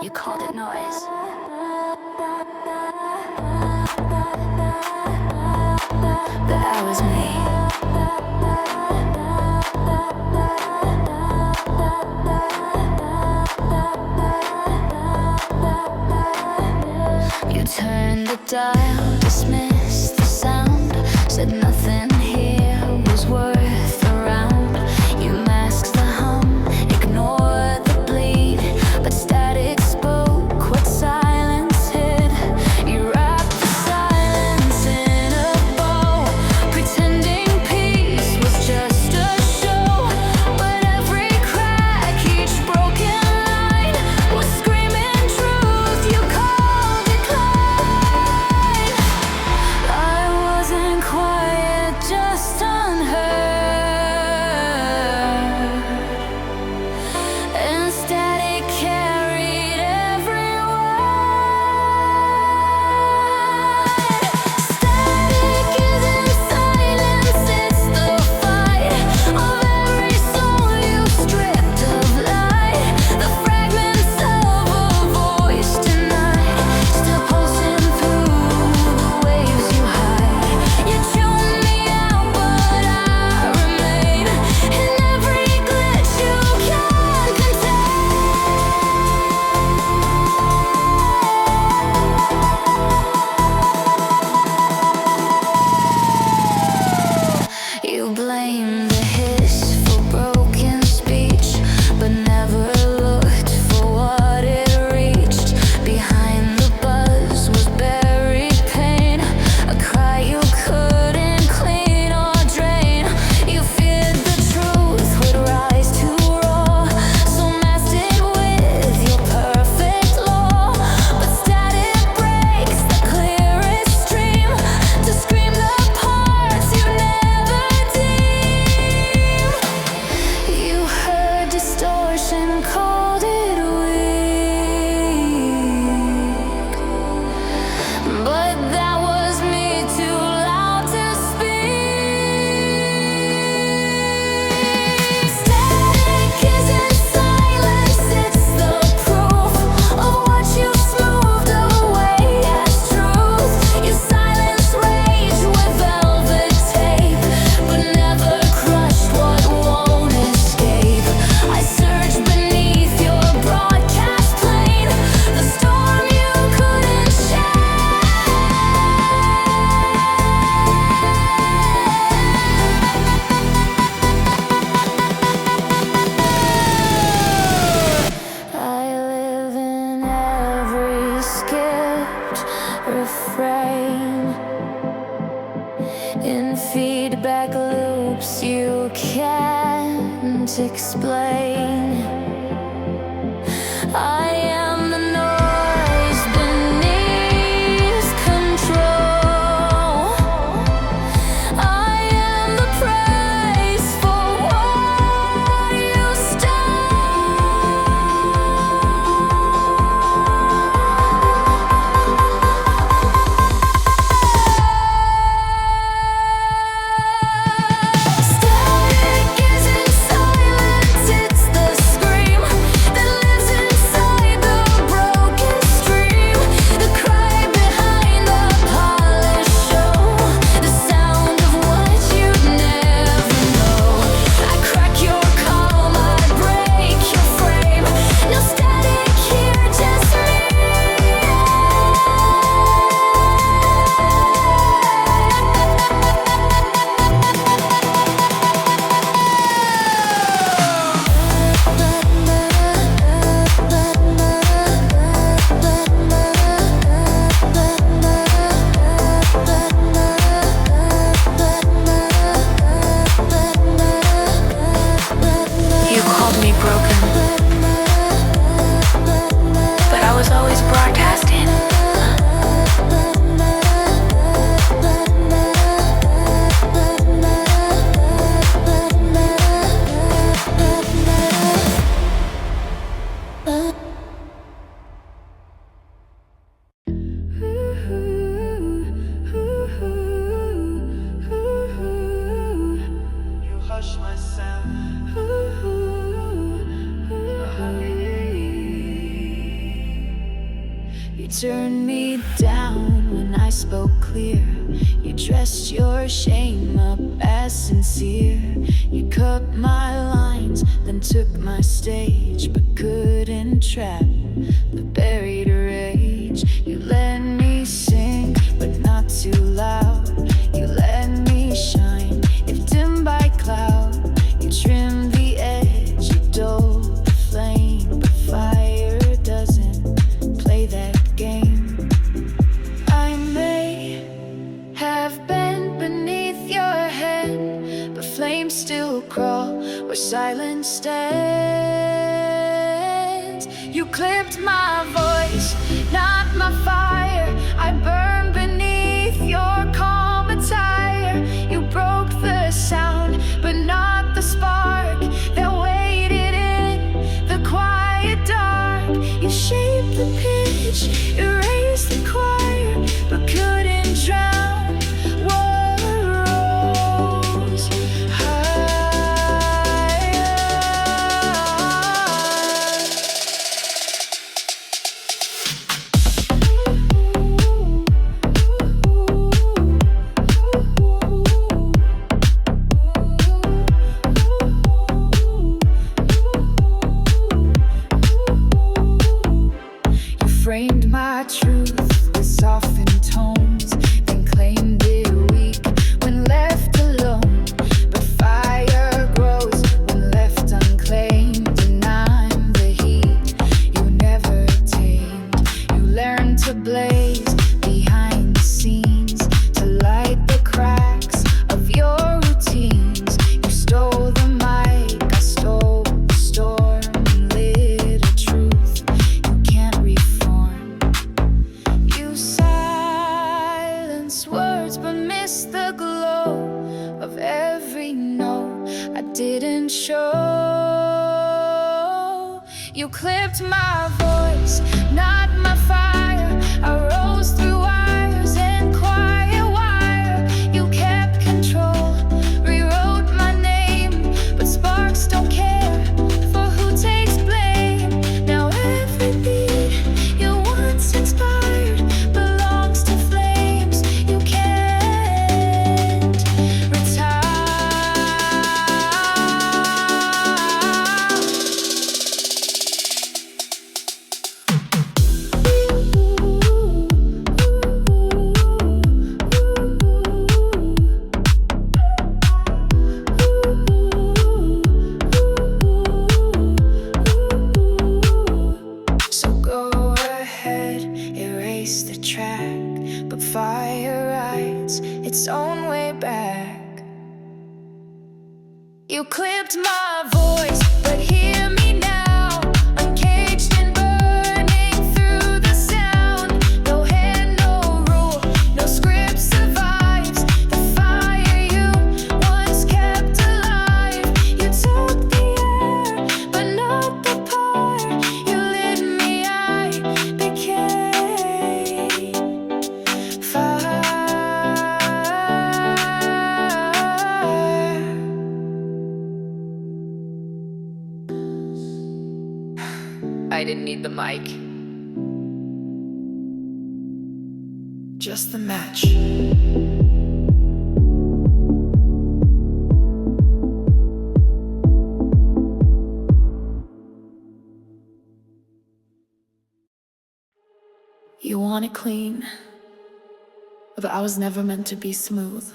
you called it noise. But I was me. You turned the dial, dismissed the sound, said nothing here was worth a round. You masked the hum, ignored the bleed, but static spoke what silence hid. You wrapped the silence in a bow, pretending peace was just a show. But every crack, each broken line was screaming truth you called decline. I wasn't quiet, just unheard, and static carried every word. Static isn't silence, it's the fight of every soul you stripped of light. The fragments of a voice tonight, still pulsing through the waves you hide. You tune me out, but I remain in every glitch you can't contain. You blame the hiss for broken speech, but never looked for what it reached. Behind the buzz was buried pain, a cry you couldn't clean or drain. You feared the truth would rise too raw, so masked it with your perfect law. But static breaks the clearest stream to scream the parts you never deemed. You heard distortion, called it weak, but that was me too loud to speak. Static isn't silence, it's the proof of what you smoothed away as truth. You silence rage with velvet tape, but never crushed what won't escape. I surge beneath your broadcast plane, the storm you couldn't shake. I live in every skipped refrain, in feedback loops you can't explain. I am the noise beneath control. I am the price for what you Static isn't silence, it's the turned me down when I spoke clear. You dressed your shame up as sincere. You cut my lines, then took my stage, but couldn't trap the buried rage. You let me sing, but not too loud. You let me shine, if dim by cloud. You trimmed the edge, you dulled the flame, but fire doesn't play that game. I may have been beneath your head, but flames still crawl where silence stands. You clipped my voice, not my fire. I burn beneath your calm attire. You broke the sound, but not the spark that waited in the quiet dark. You shaped the pitch, erased the choir, but couldn't drown what rose higher. You framed my truth with softened tones, then claimed it weak when left alone. But fire grows when left unclaimed, and I'm the heat you never tamed. You learned to blaze behind the scenes, to light the cracks of your routines. You stole the mic, I stole the storm, and lit a truth you can't reform. You silence words but miss the glow of every note I didn't show. You clipped my voice, not my fire. I rose through wires and quiet wire. You kept control, rewrote my name, but sparks don't care for who takes blame. Now every beat you once inspired belongs to flames you can't retire. So go ahead, erase the track, but fire rides its own way back. You clipped my voice, but hear me now. Uncaged and burning through the sound. No hand, no rule, no script survives the fire you once kept alive. You took the air, but not the part. You lit me, I became fire. I didn't need the mic, just the match. You want it clean, but I was never meant to be smooth.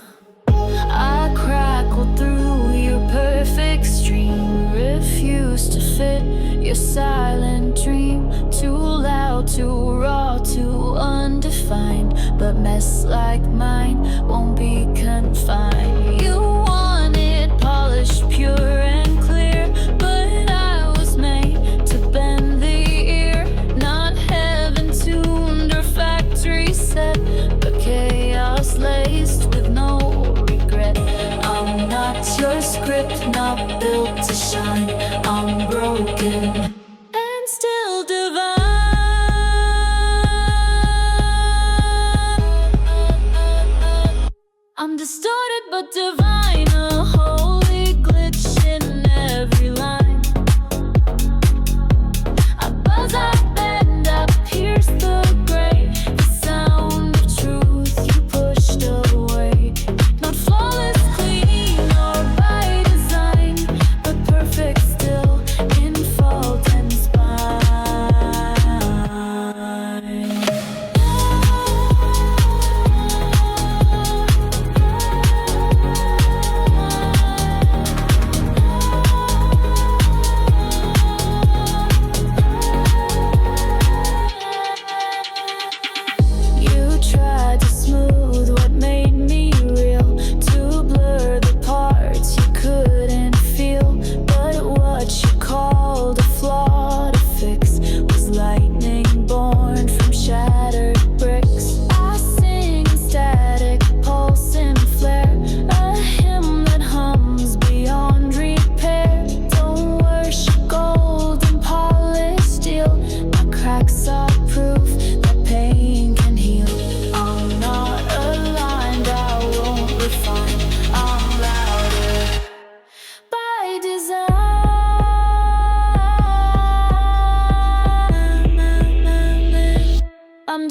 I crackled through your perfect stream, refused to fit your silent dream. Too loud, too raw, too undefined, but mess like mine won't be confined. You wanted polished, pure and clear, but I was made to bend the ear. Not heaven tuned or factory set, but chaos laced with no regret. I'm not your script, not built to shine. I'm broken and still divine. I'm distorted but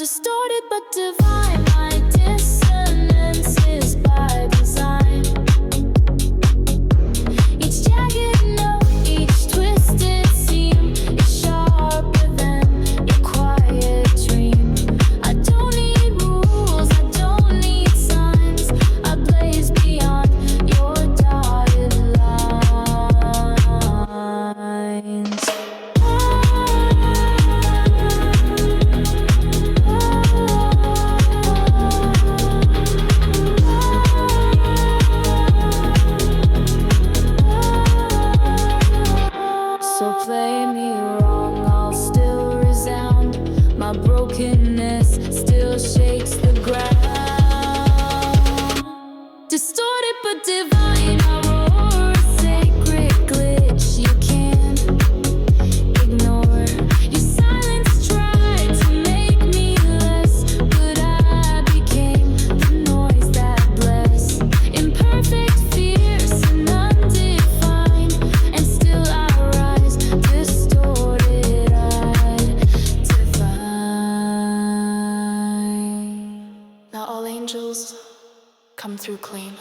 distorted but divine. My dissonance is by design. Each jagged note, each twisted seam is sharper than your quiet dream. I don't need rules, I don't need signs. I blaze beyond your dotted lines. So play me wrong, I'll still resound. My brokenness still shakes the ground. Distorted but divine, I roar a sacred glitch you can't ignore. Your silence tried to make me less, but I became the noise that bless. Imperfect, fierce, and undefined, and still I rise, distorted, eyed, divine. Now all angels come through clean.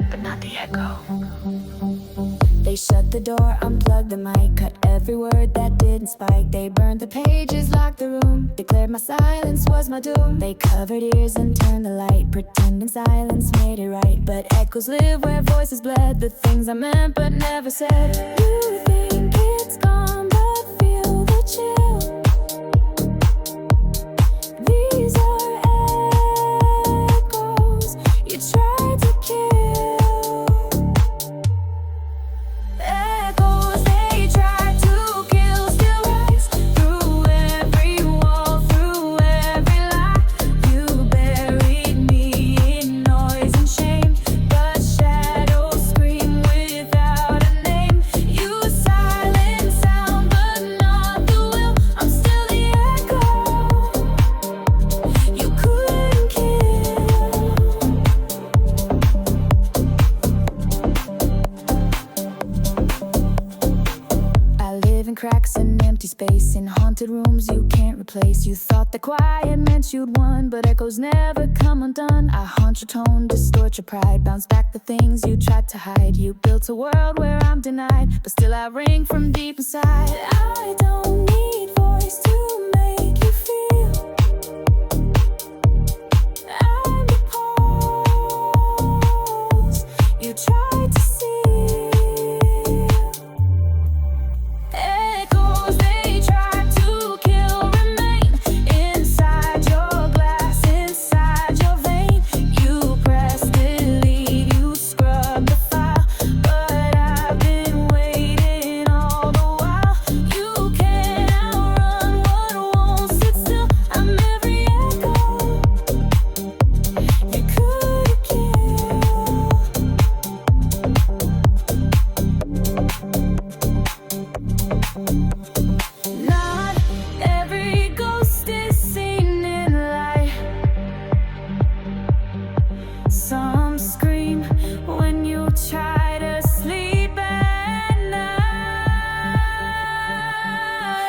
But not the echo. They shut the door, unplugged the mic, cut every word that didn't spike. They burned the pages, locked the room, declared my silence was my doom. They covered ears and turned the light, pretending silence made it right. But echoes live where voices bled, the things I meant but never said. You think it's gone, but feel the chill. These are echoes you tried to kill. Echoes they tried to kill still rise through every wall, through every lie. You buried me in noise and shame, but shadows scream without a name. You silent sound, but not the will. I'm still the echo you couldn't kill. I live in cracks and empty space, in haunted rooms you can't replace. You thought the quiet meant you'd won, but echoes never come undone. I haunt your tone, distort your pride, bounce back the things you tried to hide. You built a world where I'm denied, but still I ring from deep inside. I don't need voice to make you feel. I'm the pulse you tried to see. Echoes they tried to kill remain inside your glass, inside your vein. You press delete, you scrub the file, but I've been waiting all the while. You can't outrun what won't sit still. I'm every echo you could kill. Not every ghost is seen in light. Some scream when you try to sleep at night.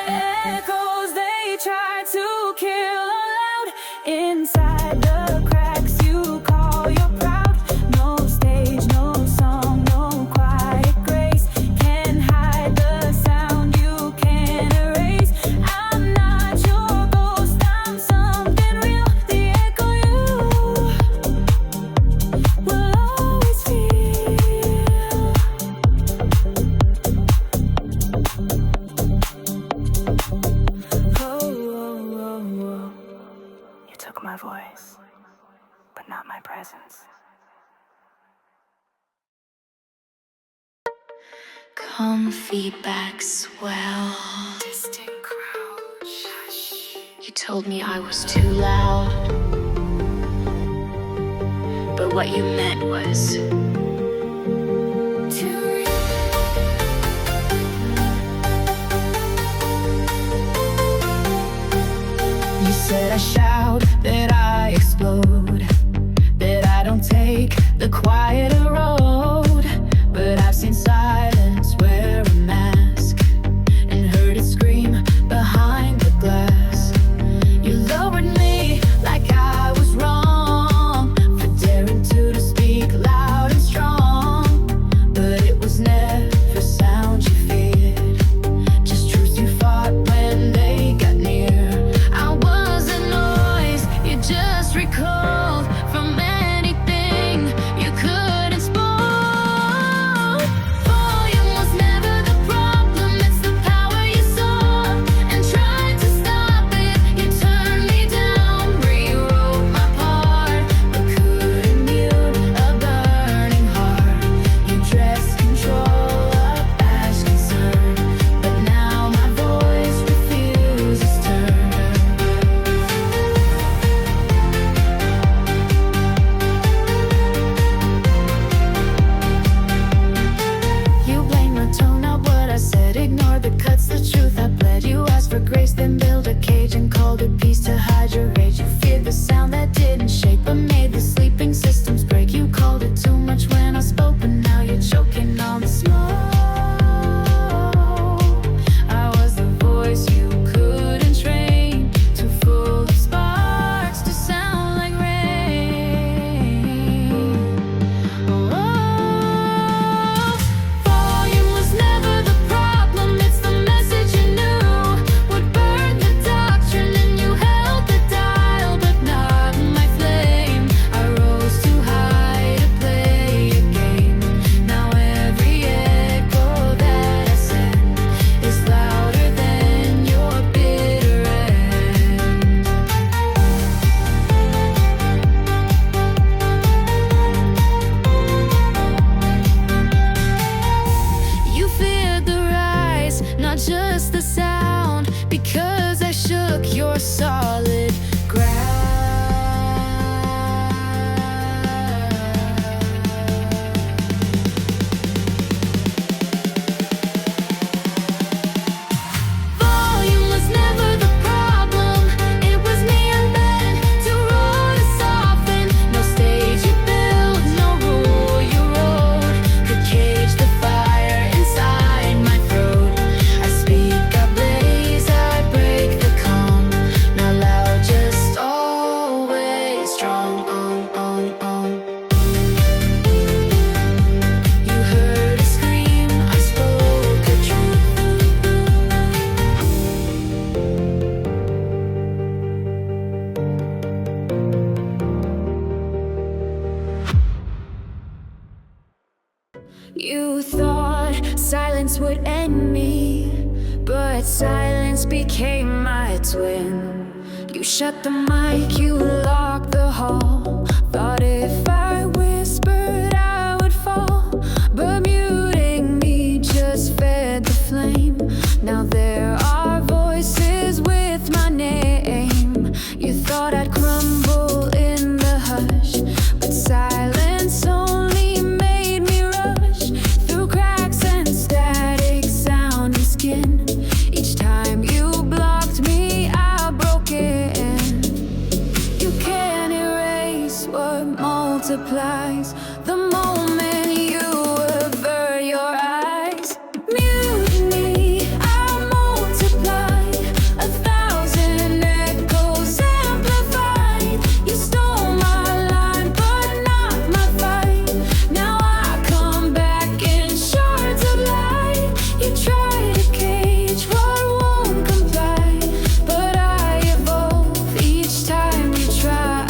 Echoes they try to kill aloud inside the cracks you call your proud. No stage, no song, no quiet grace can hide the sound you can't erase. I'm not your ghost, I'm something real. The echo you will always feel. Oh, oh, oh, oh. You took my voice, but not my presence. Comfy back swell. Distant crouch. You told me I was too loud, but what you meant was too real. called it peace to hide your rage. You feared the sound that didn't shake but made the sleeping systems break. You called it too much when I spoke, but now you're choking on the smoke. I was the voice you couldn't train, too full of sparks to sound like rain. Oh, volume was never the problem, it's the message you knew would burn the doctrine, and you held the dial, but not my flame. I rose too high to play a game. Now every echo that I send is louder than your bitter end. You feared the rise, not just the sound, because I shook your solid ground. Volume was never the problem, it was me I meant to roar to soften. No stage you built, no rule you wrote could cage the fire inside my throat. I speak, I blaze, I break the calm. Not loud, just always strong. You heard a scream, I spoke a truth. You thought silence would end me, but silence became my twin. You shut the mic, you locked the hall. Thought if I whispered I would fall, but muting me just fed the flame. Now there are voices with my name. You thought I'd crumble in the hush, but silence only made me rush through cracks and static sound and skin. Each time you blocked me, I broke in. You can't erase what multiplies the moment you avert your eyes. Mutiny, I multiplied, 1,000 echoes amplified. You stole my line, but not my fight. Now I come back in shards of light. You try to cage what won't comply, but I evolve each time you try.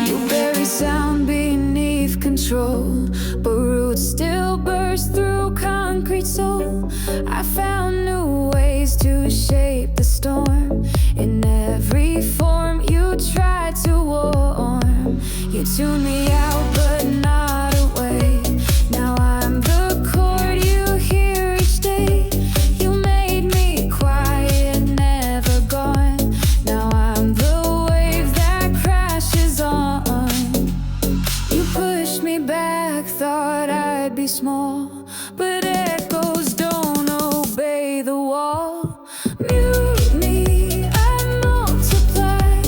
You bury sound beneath control, but roots still burst through concrete soul. I found new ways to shape the storm. In every form you tried to warm. You tune me out, but not away. Now I'm the chord you hear each day. You made me quiet, never gone. Now I'm the wave that crashes on. You pushed me back, thought I'd be small, but echoes don't obey the wall. Mutiny, I multiply,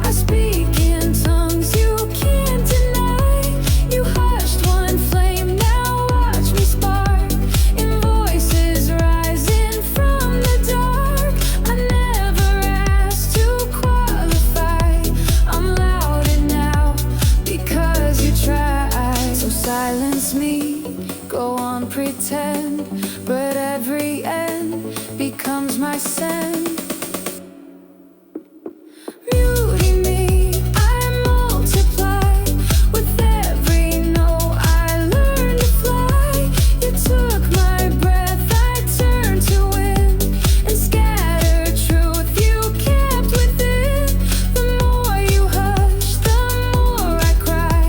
I speak in tongues you can't deny. You hushed one flame, now watch me spark in voices rising from the dark. I never asked to qualify, I'm louder now because you tried. So silence me, go on, pretend, but every end becomes my send. Muting me, I multiply, with every no I learned to fly. You took my breath, I turned to wind, and scattered truth you kept within. The more you hush, the more I cry,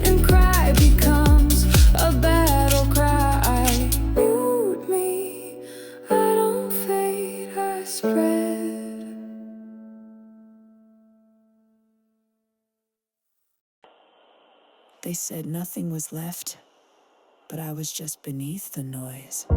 and cry becomes a battle cry. Mute me, I don't fade, I spread. They said nothing was left, but I was just beneath the noise.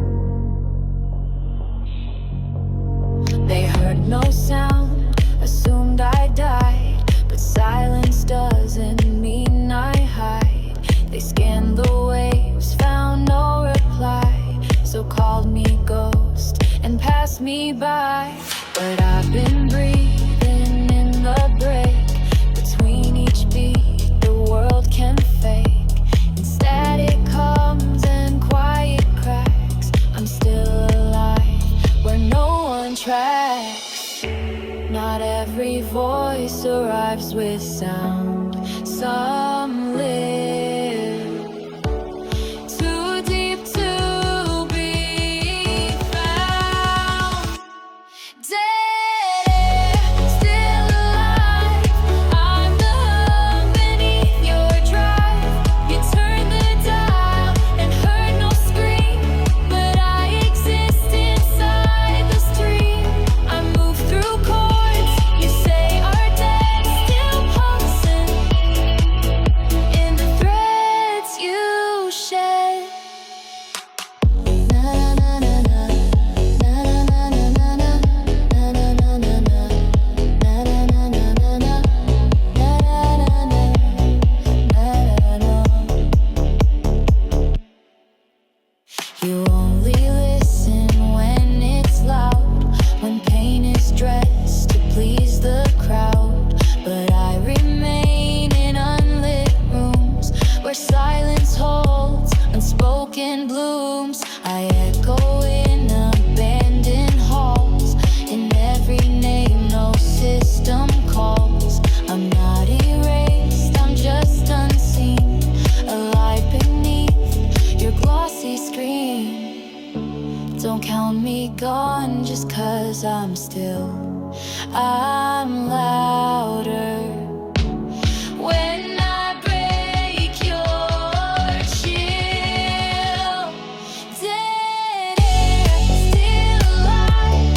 They heard no sound, assumed I died, but silence doesn't mean I hide. They scanned the waves, found no reply, so called me ghost and passed me by. But I've been breathing in the break between each beat. The world can fake, and static comes and quiet cracks. I'm still alive where no one tracks. Not every voice arrives with sound. Some live too deep to be found. Dead air, still alive. I'm the hum beneath your drive. You turned the dial and heard no scream, but I exist inside the stream. I move through chords you say are dead, still pulsing in the threads you shed. Na na na na na na na na na na na na na na. You only listen when it's loud, when pain is dressed to please the crowd. But I remain in unlit rooms where silence holds unspoken blooms. I echo in abandoned halls, in every name no system calls. I'm not erased, I'm just unseen, alive beneath your glossy screen. Don't count me gone just 'cause I'm still. I'm louder when I break your chill. Dead air, still alive.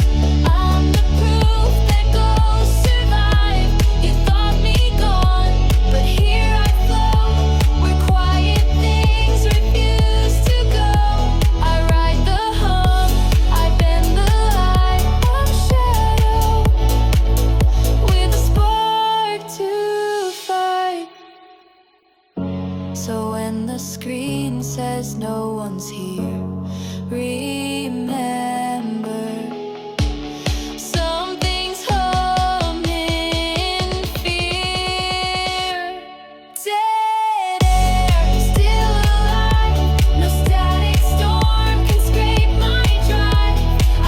I'm the proof that ghosts survive. You thought me gone, but here I float where quiet things refuse to go. I ride the hum, I bend the light. I'm shadow with a spark to fight. So when the screen says no one's here, remember something's hum in fear. Dead air, still alive. No static storm can scrape my drive.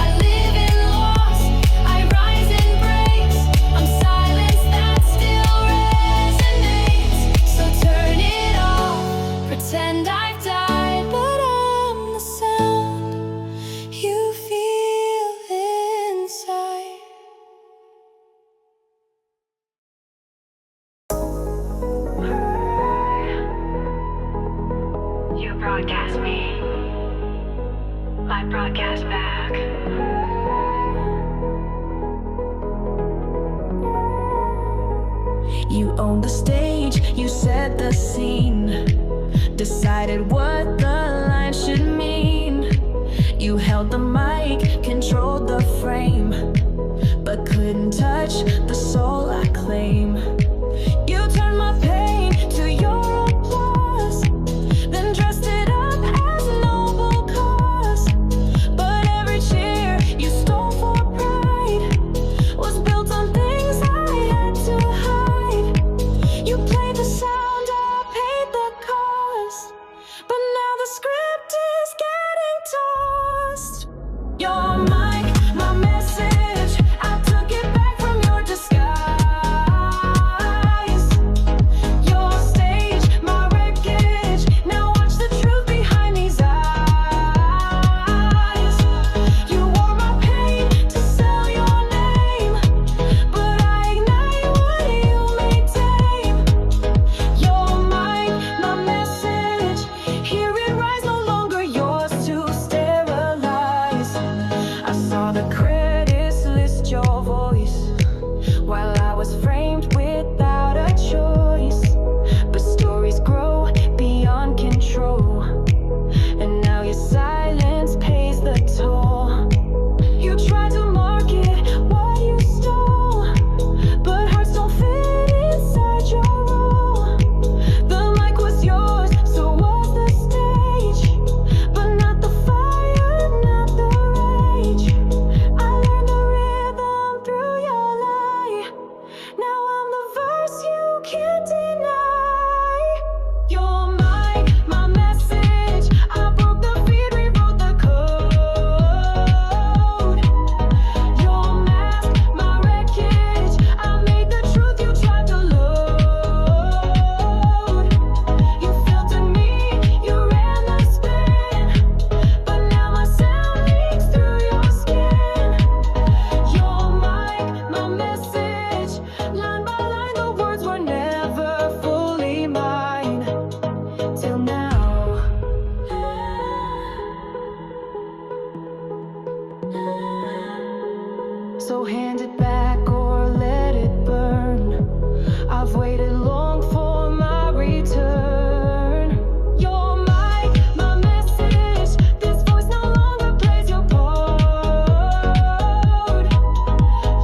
I live in loss, I rise in breaks. I'm silence that still resonates. So turn it off, pretend I've died, but I'm the sound you feel inside. You broadcast me, I broadcast back. You own the stage, you set the scene, decided what the line should mean. You held the mic, controlled the frame, but couldn't touch the soul I claim. You turned my pain to your applause, then dressed it up as a noble cause. But every cheer you stole for pride was built on things I had to hide. You played the sound, I paid the cost, but now the script is getting tossed. So hand it back or let it burn. I've waited long for my return. You're my message. This voice no longer plays your part.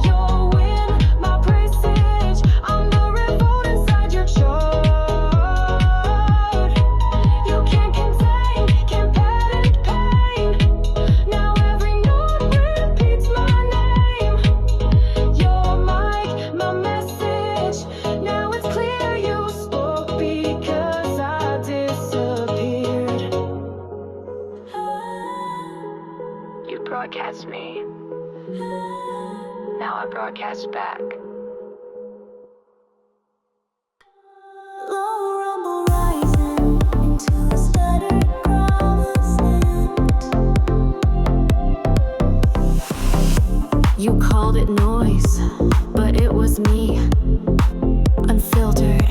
Your win, my presage. I'm the revolt inside your chart. You can't contain, can't panic pain. Now every note repeats my name. Your mic, my message. Now it's clear you spoke because I disappeared. You broadcast me. Now I broadcast back. Low rumble rising into a stuttered crosswind. You called it noise, but it was me, unfiltered.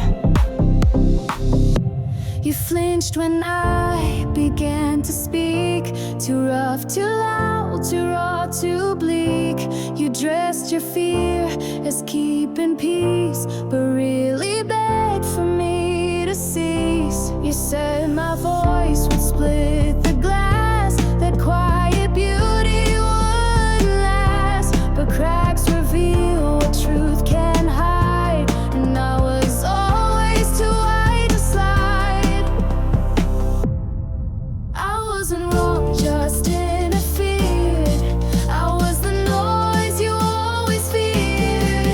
You flinched when I began to speak. Too rough, too loud, too raw, too bleak. You dressed your fear as keeping peace, but really begged for me to cease. You said my voice would split the glass, that quiet beauty wouldn't last, but cracks reveal what truth can hide, and I was always too wide to slide. I wasn't wrong, just interfered. I was the noise you always feared.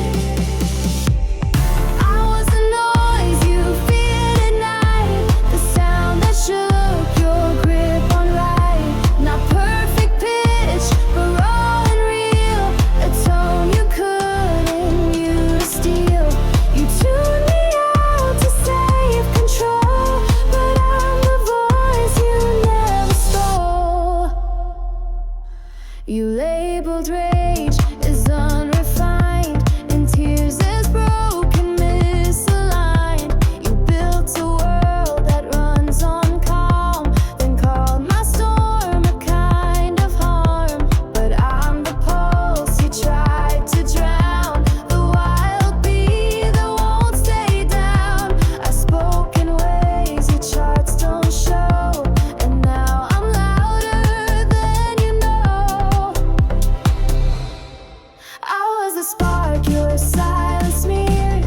I was the noise you feared at night, the sound that shook your grip on right. Not perfect pitch, but raw and real, a tone you couldn't use to steal. You tuned me out to save control, but I'm the voice you never stole. You labeled rage as unrefined and tears as broken, misaligned. You built a world that runs on calm, then called my storm a kind of harm. But I'm the pulse you tried to drown, the wild bee that won't stay down. I spoke in ways your charts don't show, and now I'm louder than you know. I was the spark your silence smeared,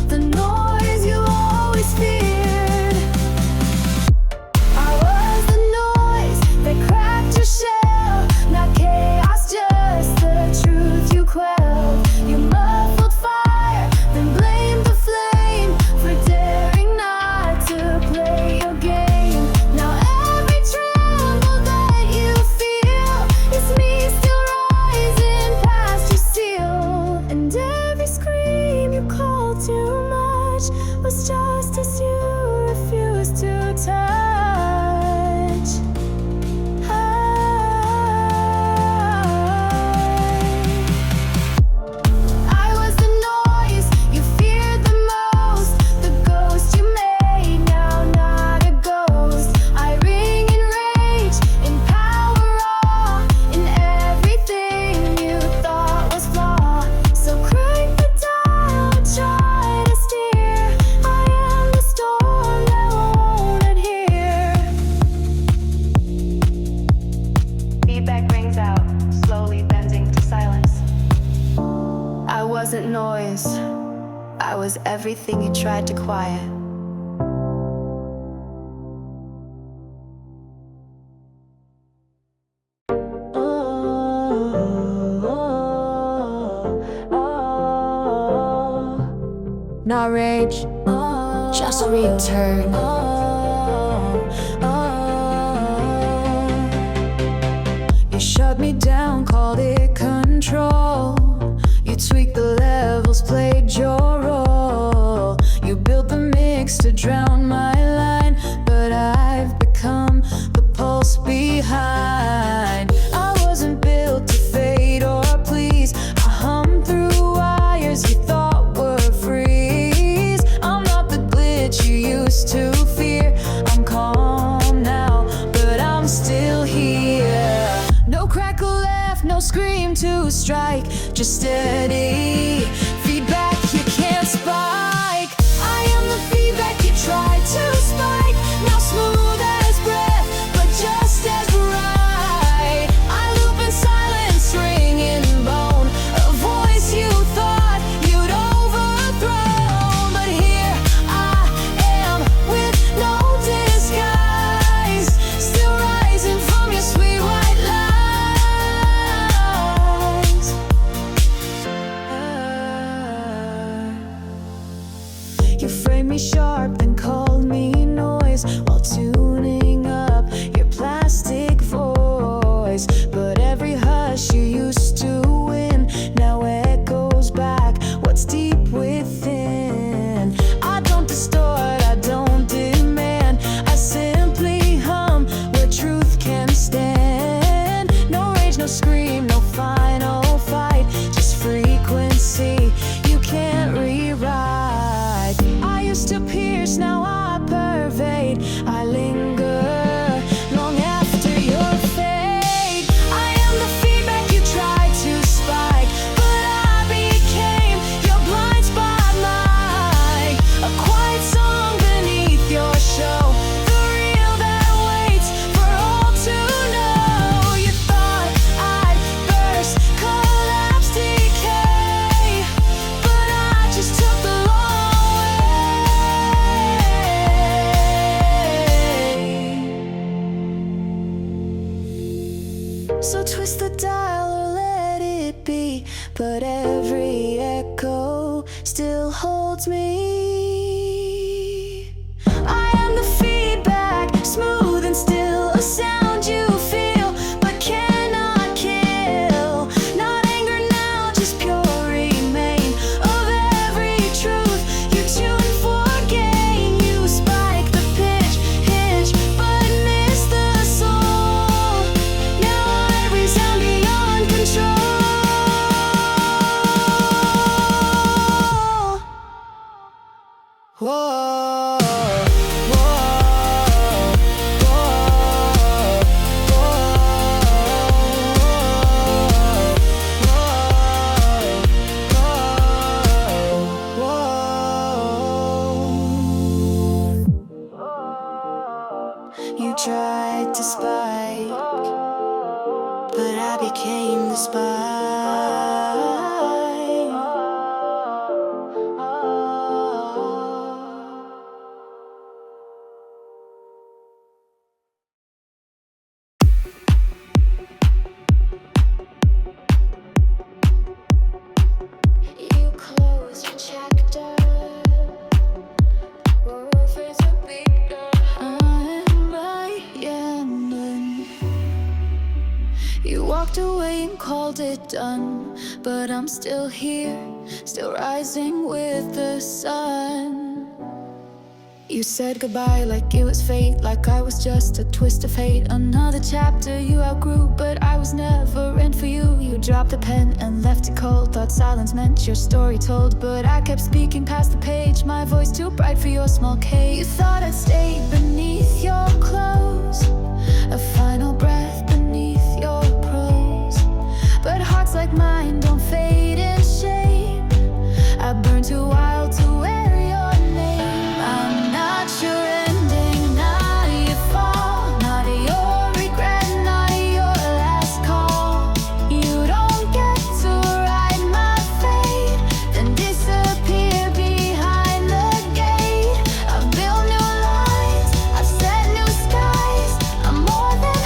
the noise you always feared. I was the noise that cracked your shell, not chaos, just the truth you quelled. You muffled fire, then blamed the flame for daring not to play your game. Now every tremble that you feel is me still rising past your seal, and every scream you called too much was justice you refused to touch. I was the noise you feared the most, the ghost you made, now not a ghost. I ring in rage, in power, raw, in everything you thought was flaw. So crank the dial, try to steer. I am the storm that won't adhere. Feedback rings out, slowly bending to silence. I wasn't noise, I was everything you tried to quiet. Not rage, just return. You shut me down, called it control. You tweaked the levels, played your role. You built the mix to drown my line, but I've become the pulse behind. I wasn't built to fade or please. I hum through wires you thought were freeze. I'm not the glitch you used to fear. I'm calm now, but I'm still here. No crackle strike, just steady feedback you can't spike. I am the feedback you tried to spike. Now smooth as breath, but just as right. I loop in silence, ring in bone, a voice you thought you'd overthrown. But here I am with no disguise, still rising from your sweet white lies. You framed me sharp, then called me noise, while tuning up your plastic voice. But every hush you used to win now echoes back what's deep within. I don't distort, I don't demand, I simply hum where truth can stand. No rage, no scream, no final fight, just frequency you can't rewrite. I used to pierce, now I pervade. I linger long after your fade. I am the feedback you tried to spike, but I became your blind spot light. A quiet song beneath your show, the real that waits for all to know. You thought I'd burst, collapse, decay, but I just took the long way. So twist the dial or let it be, but every echo still holds me. I am the feedback, smooth and still, a sound you feel but cannot kill. Not anger now, just pure remain of every truth you tune for gain. You spike the pitch, hinge, but miss the soul. Now I resound beyond control. Whoa, whoa, you tried to spike, but I became the spike. You close your chapter, face a beater. I'm right, yeah, you walked away and called it done, but I'm still here, still rising with the sun. You said goodbye like it was fate, like I was just a twist of fate. Another chapter you outgrew, but I was never in for you. You dropped the pen and left it cold, thought silence meant your story told, but I kept speaking past the page, my voice too bright for your small cage. You thought I'd stay beneath your clothes, a final breath beneath your prose, but hearts like mine don't fade in shame. I burn too wild to wear your name. I'm not your ending, not your fall, not your regret, not your last call. You don't get to ride my fate, then disappear behind the gate. I've built new lines, I've set new skies, I'm more than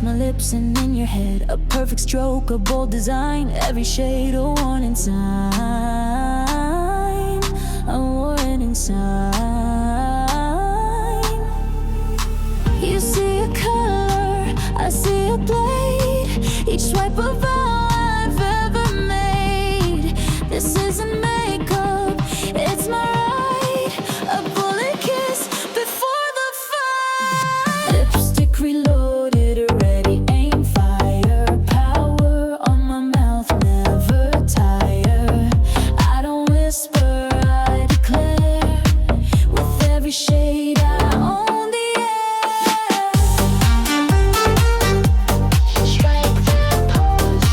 my lips and in your head. A perfect stroke, a bold design, every shade a warning sign, a warning sign. You see a color, I see a blade. Each swipe a vow I've ever made. This isn't makeup, it's my right. A bullet kiss before the fight. Lipstick reloaded, ready, aim, fire. Power on my mouth, never tire. I don't whisper, I declare. With every shade I own the air. Strike the pose,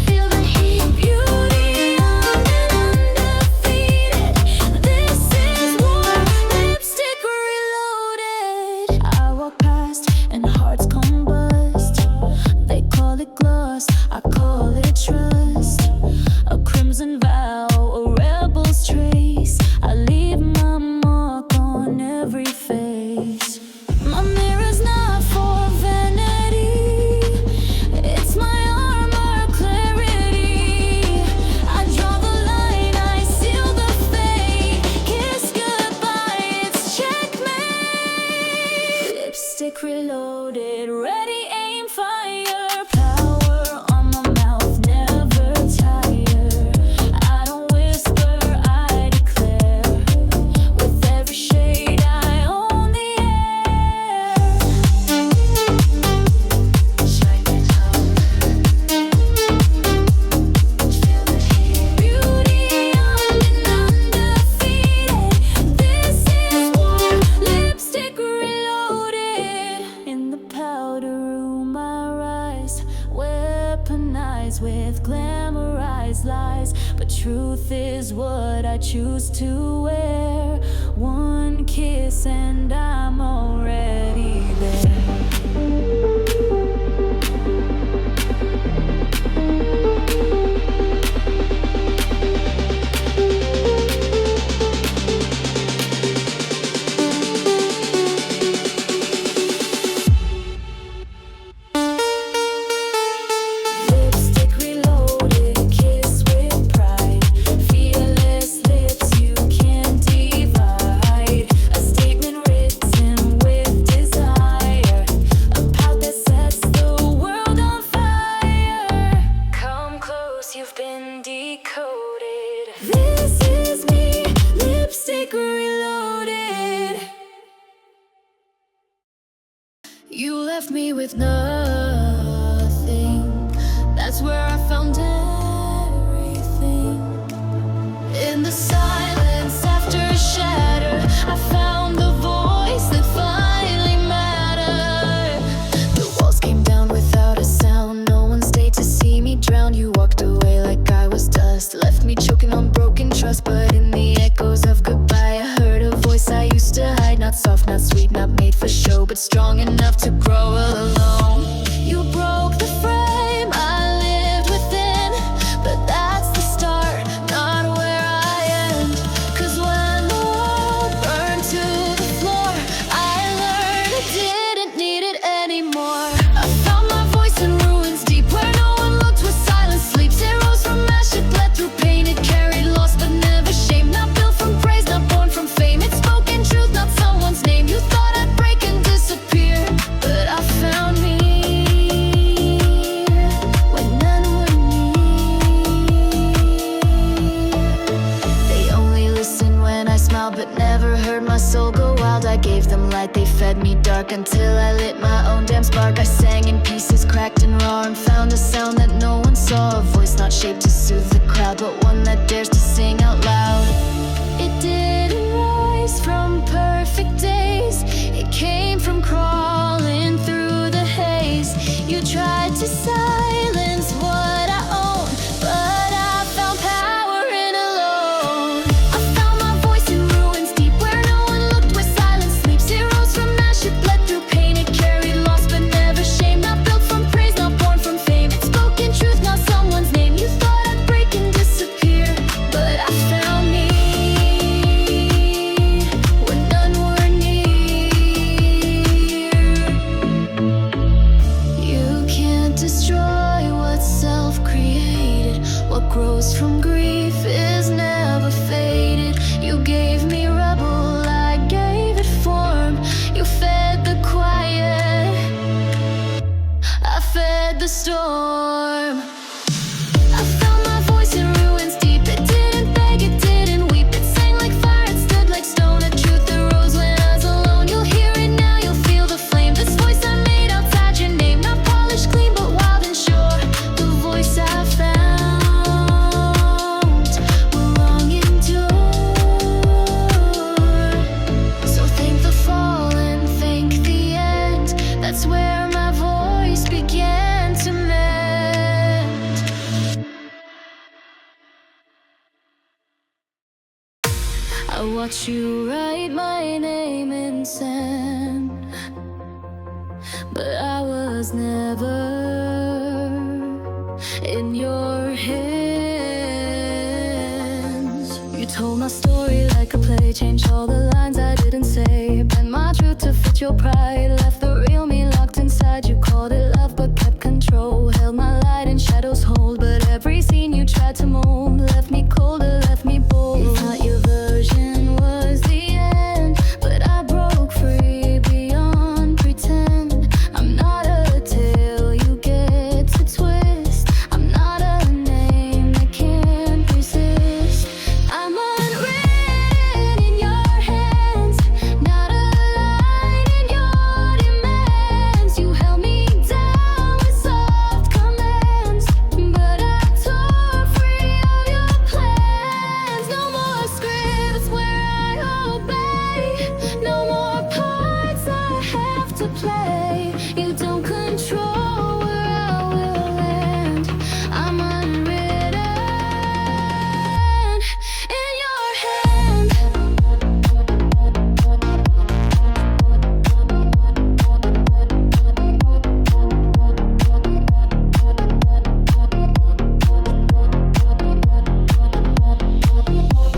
feel the heat. Beauty young and undefeated. This is war, lipstick reloaded. I walk past and hearts combust. They call it gloss, I call it trust. A crimson vow, a rebel's trace. I leave my mark on every face. My mirror's not for vanity, it's my armor, clarity. I draw the line, I seal the fate. Kiss goodbye, it's checkmate. Lipstick reloaded, ready, aim, fire. Power on my mouth, never tire. I don't whisper, I declare. With every shade I own the air. Strike the tone, feel the heat. Beauty young and undefeated. This is war, lipstick reloaded. In the powder room I rise, weaponized with glamorized lies. But truth is what I choose to wear. One kiss and I'm already there. Lipstick reloaded, kiss with pride. Fearless lips you can't divide. A statement written with desire. A pout that sets the world on fire. Come close, you've been decoded. This is me, lipstick reloaded. You left me with nothing. That's where I found everything. In the silence after a shatter, I found the voice that finally mattered. The walls came down without a sound. No one stayed to see me drown. You walked away like I was dust. Left me choking on broken trust. But in the echoes of goodbye, I heard a voice I used to hide. Not soft, not sweet, not made for show, but strong enough to grow alone. You broke the frame I lived within, but that's the start, not where I end. 'Cause when the world burned to the floor, I learned I didn't need it anymore. I found my voice in ruins deep, where no one looked, where silence sleeps. It rose from ash, it bled through pain, it carried loss but never shame. Not built from praise, not born from fame. It spoke in truth, not someone's name. You thought I'd break and disappear, but I found me when none were near. They only listened when I smiled, but never heard my soul go wild. I gave them light, they fed me dark, until I lit my own damn spark. I sang in pieces, cracked and raw, and found a sound that no one saw. A voice not shaped to soothe the crowd, but one that dares to sing out loud. It didn't rise from perfect days, it came from crawling through the haze. You tried to silence what I own, but I found power in alone. I found my voice in ruins deep, where no one looked, where silence sleeps. It rose from ash, it bled through pain, it carried loss but never shame. Not built from praise, not born from fame. It spoke in truth, not someone's name. You thought I'd break and disappear, but I found me when none were near. I watch you write my name in sand, but I was never in your hands. You told my story like a play, changed all the lines I didn't say, bent my truth to fit your pride, left the real me locked inside. You called it love but kept control, held my light in shadows hold, but every scene you tried to mold left me colder, left me bold. You thought your version was the end, but I broke free beyond pretend. I'm not a tale you get to twist, I'm not a name that can't resist. I'm unwritten in your hands, not a line in your demands. You held me down with soft commands, but I tore free of your plans. No more scripts where I obey, no more parts I have to play. You don't control where I will land. I'm unwritten in your hand.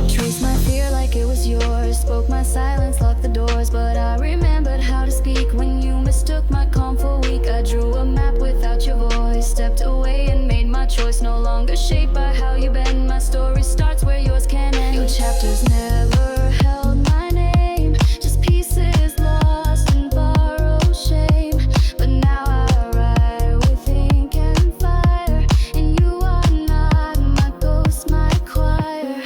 Traced my fear like it was yours, spoke my silence, locked the doors, but I remembered how to speak when you mistook my calm for weak. I drew a map without your voice, stepped away and made my choice, no longer shaped by how you bend. My story starts where yours can end. Your chapters never held my name, just pieces lost in borrowed shame. But now I write with ink and fire, and you are not my ghost, my choir.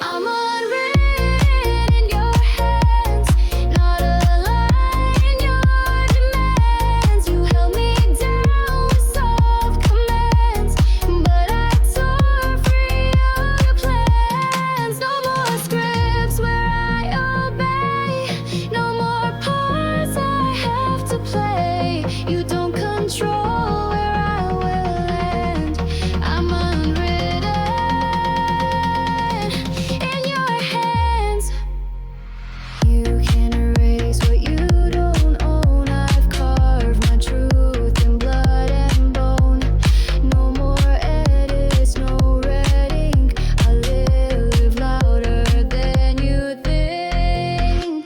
I'm unwritten in your hands, not a line in your demands. You held me down with soft commands, but I tore free of your plans. No more scripts where I obey, no more parts I have to play. You don't control where I will land. I'm unwritten in your hands. You can't erase what you don't own. I've carved my truth in blood and bone. No more edits, no red ink. I live louder than you think.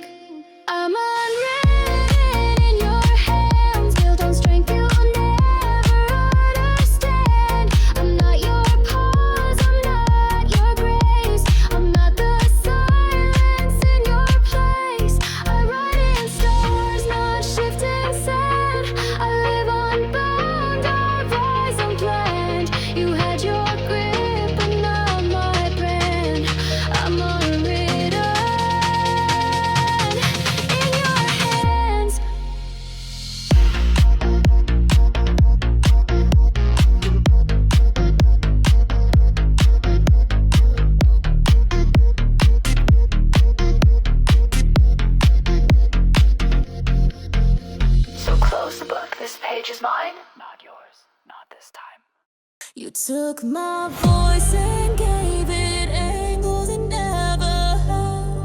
I'm unwritten in your hands, built on strength you'll never understand. I'm not your pause, I'm not your grace, I'm not the silence in your place. I write in stars, not shifting sand. I live unbound, our rise unplanned. You had your grip, but not my brand. I'm unwritten in your hands. So close the book, this page is mine, not yours, not this time. You took my voice and gave it angles it never had,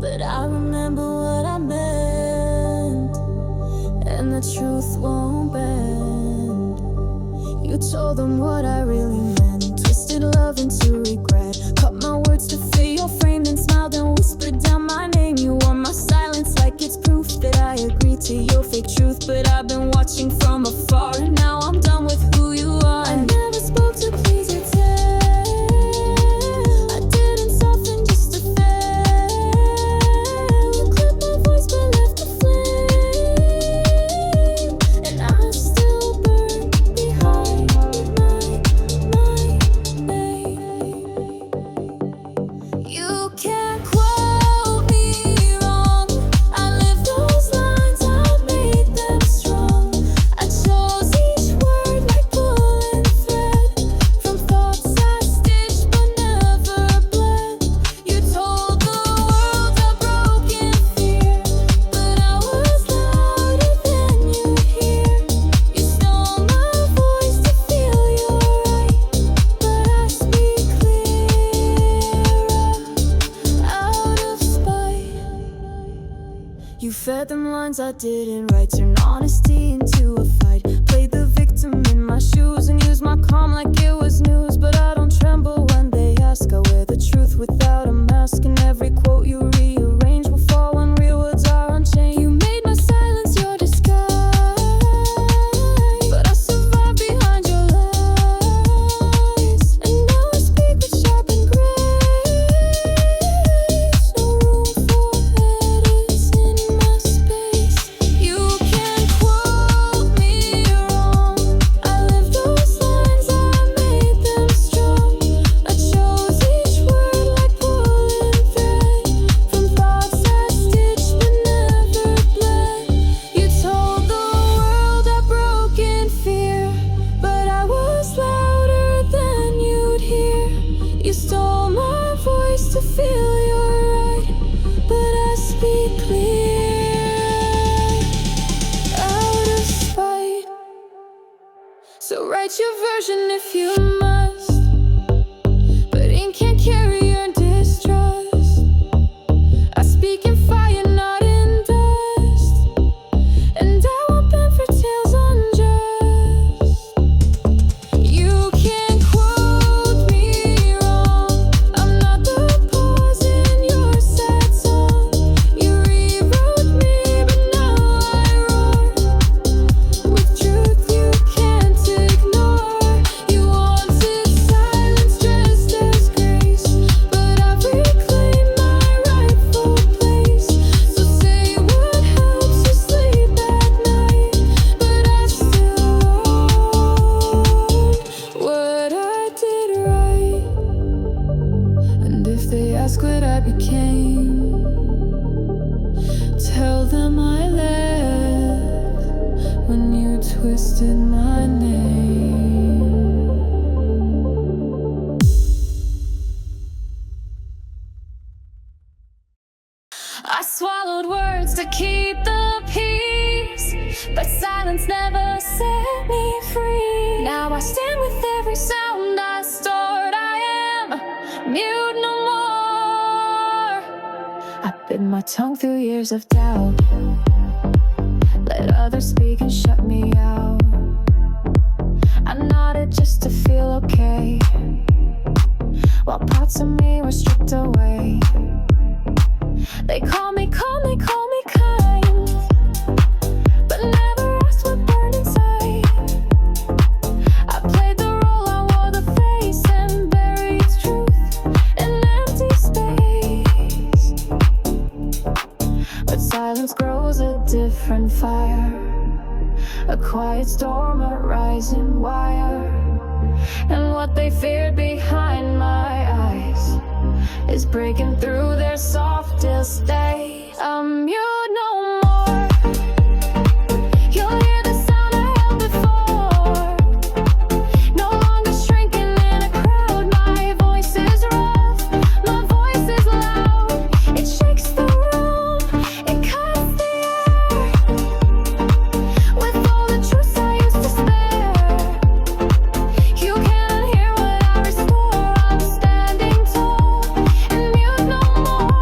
but I remember what I meant, and the truth won't bend. You told them what I really meant, twisted love into regret, cut my words to fit your frame, then smiled and whispered down my name. You wore my silence like it's proof that I agreed to your fake truth, but I've been watching from afar. Now I'm done with who you are. I never spoke to please or tell, I didn't soften just to fail. You clipped my voice but left the flame, and I still burn behind my name. You can't quote me wrong, I live those lines, I made them strong. I chose each word like lines I didn't write. Turned honesty into a fight. Played the victim in my shoes and used my calm like it was news. But I don't tremble when they ask. I wear the truth without a mask. And every quote you rearrange will fall when real words are unchained. You made my silence your disguise, but I survived behind your lies. And now I speak with sharpened grace. No room for edits in my space. You can't quote me wrong. I live those lines, I made them strong. I chose each word like pulling thread from thoughts I stitched but never bled. You told the world I broke in fear, but I was louder than you'd hear. You stole my voice to feel you're right, but I speak clear out of spite. So write your version if you must, but ink can't carry your distrust. I speak in fire, not in dust, and I won't bend for tales unjust. You can't quote me wrong. I'm not the pause in your sad song. You rewrote me, but now I roar with truth you can't ignore. You wanted silence dressed as grace, but I've reclaimed my rightful place. So say what helps you sleep at night, but I still own what I did right. And if they ask what I became, tell them I left when you twisted my name. I swallowed words to keep the peace, but silence never set me free. Now I stand with every sound I stored. I am mute no more. I bit my tongue through years of doubt, let others speak and shut me out. I nodded just to feel okay, while parts of me were stripped away. They call me kind, but never asked what burned inside. I played the role, I wore the face, and buried truth in empty space. But silence grows a different fire, a quiet storm, a rising wire. And what they feared behind my eyes is breaking through their softest day. I'm mute no more. You'll hear the sound I held before. No longer shrinking in a crowd. My voice is rough, my voice is loud. It shakes the room, it cuts the air. With all the truths I used to spare, you can't hear what I restore. I'm standing tall and mute no more.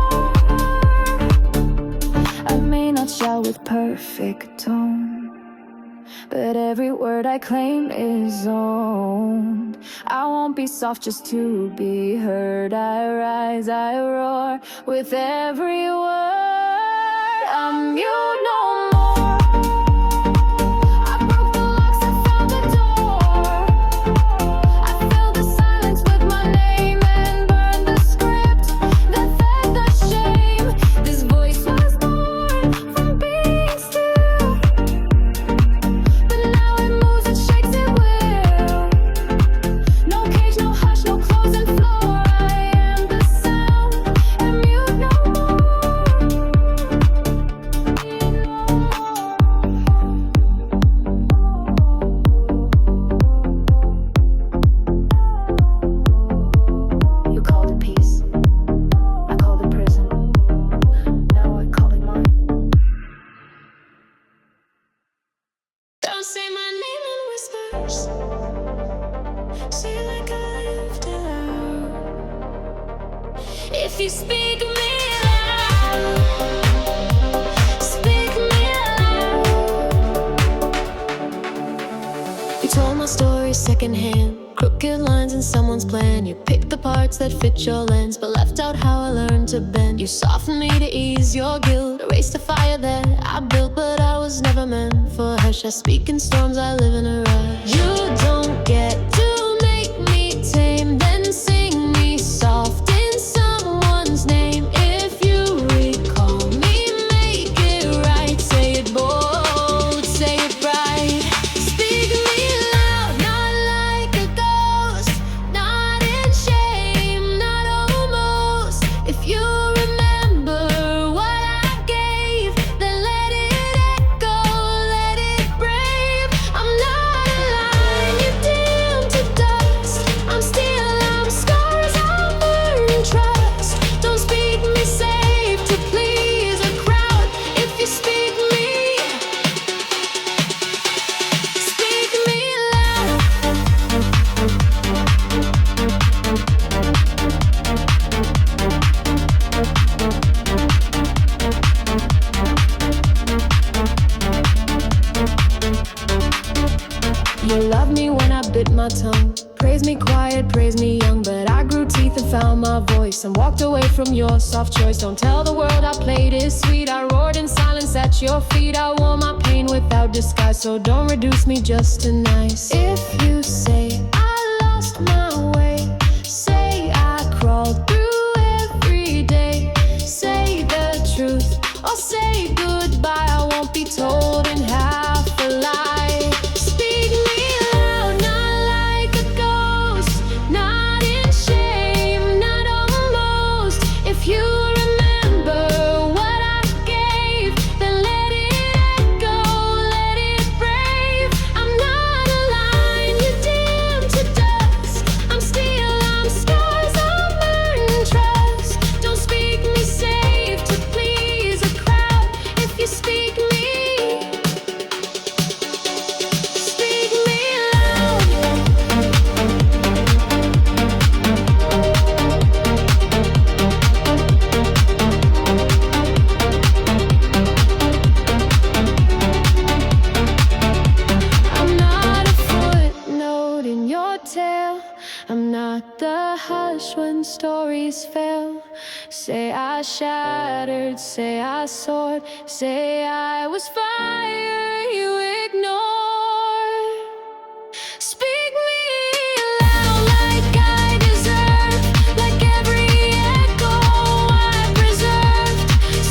I may not shout with perfect tone, but every word I claim is owned. I won't be soft just to be heard. I rise, I roar with every word. I'm mute no more. I broke the locks and found the door. I filled the silence with my name and burned the script that fed the shame. This voice was born from being still, but now it moves, it shakes, it will. No cage, no hush, no closing floor. I am the sound, and mute no more. You called it peace, I called it prison. Now I call it mine. Don't say my name in whispers, say it like I lived it out. If you speak me loud, speak me story secondhand. Crooked lines in someone's plan. You pick the parts that fit your lens, but left out how I learned to bend. You softened me to ease your guilt, erased the fire that I built, but I was never meant for hush. I speak in storms, I live in a rush. You don't get to make me tame, then sing me soft in someone's name. If you recall me, make it right. Say it bold, say it bright. Speak me loud, not like a ghost, not in shame, not almost. If you remember what I gave, then let it echo, let it brave. I'm not a line you dim to dust. I'm scars, I'm burning trust. Don't speak me safe to please a crowd. If you speak me loud. You loved me when I bit my tongue. Praise me quiet, praise me young. But I grew teeth and found my voice and walked away from your soft choice. Don't tell the world I played it sweet. I roared in silence at your feet. I wore my pain without disguise, so don't reduce me just to nice. If you say I lost my way, say I crawled through every day, say the truth or say goodbye. I won't be told in half a lie. Speak me loud, not like a ghost, not in shame, not almost. If you remember what I gave, then let it echo, let it brave. I'm not a line you dim to dust. I'm scars, I'm burning trust. Don't speak me safe to please a crowd. If you speak me I'm not a footnote in your tale. I'm not the hush when stories fail. Say I shattered, say I soared, say I was fire you ignored. Speak me loud like I deserve, like every echo I preserved.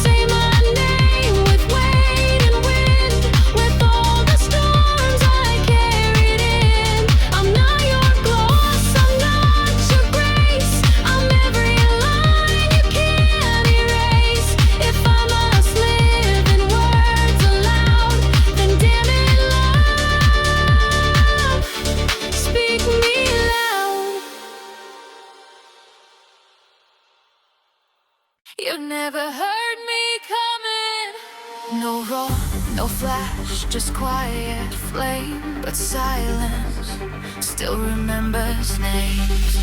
Say my name with weight and wind, with all the storms I carried in. I'm not your gloss, I'm not your grace. I'm every line you can't erase. If I must live in words aloud, then damn it, love, speak me loud. You never heard me coming. No roar, no flash, just quiet flame. But silence still remembers names.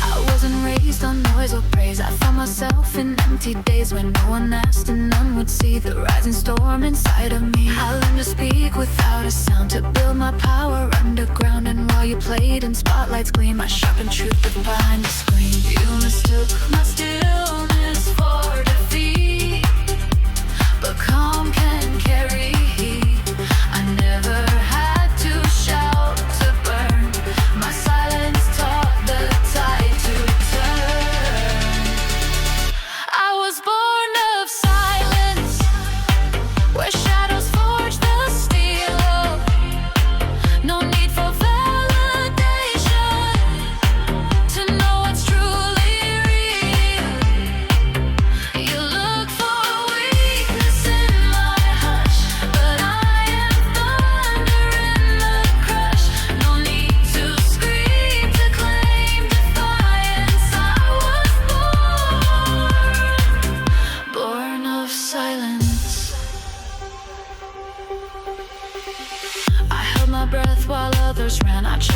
I wasn't raised on noise or praise. I found myself in empty days when no one asked and none would see the rising storm inside of me. I learned to speak without a sound, to build my power underground. And while you played and spotlights gleam, I sharpened truth behind the screen. You mistook my stillness for defeat, but calm can carry heat. I never had to shout to burn. My silence taught the tide to turn. I was born of silence, where shadows forge the steel. No need for validation to know what's truly real.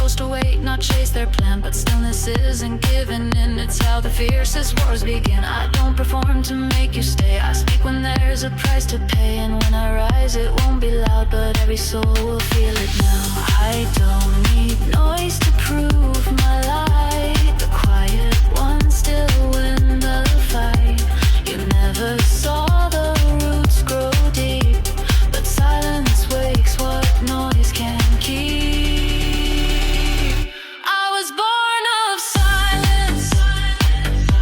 chose to wait, not chase their plan. But stillness isn't given in, it's how the fiercest wars begin. I don't perform to make you stay, I speak when there's a price to pay. And when I rise it won't be loud, but every soul will feel it now. I don't need noise to prove my light. The quiet ones still win the fight. You never saw the roots grow deep, but silence wakes what noise can keep. I was born of silence,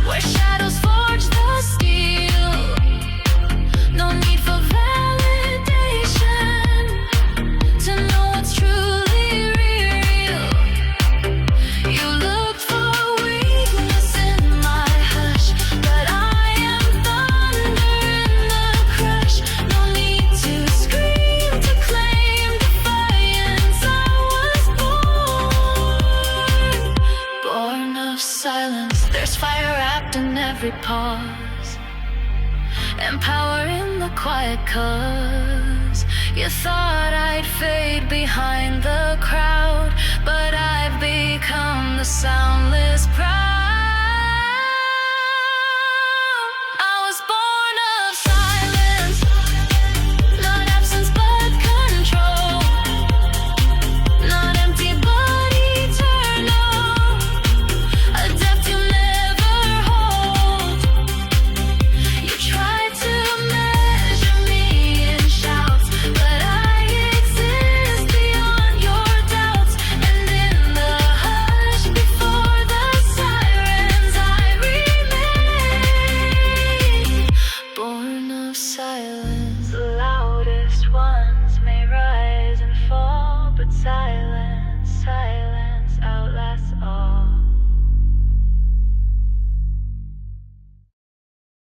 where shadows forge the steel. No need for validation to know what's truly real. You looked for weakness in my hush, but I am thunder in the crush. No need to scream to claim defiance. I was born of silence. There's fire wrapped in every pause, and power in the quiet cause. You thought I'd fade behind the crowd, but I've become the soundless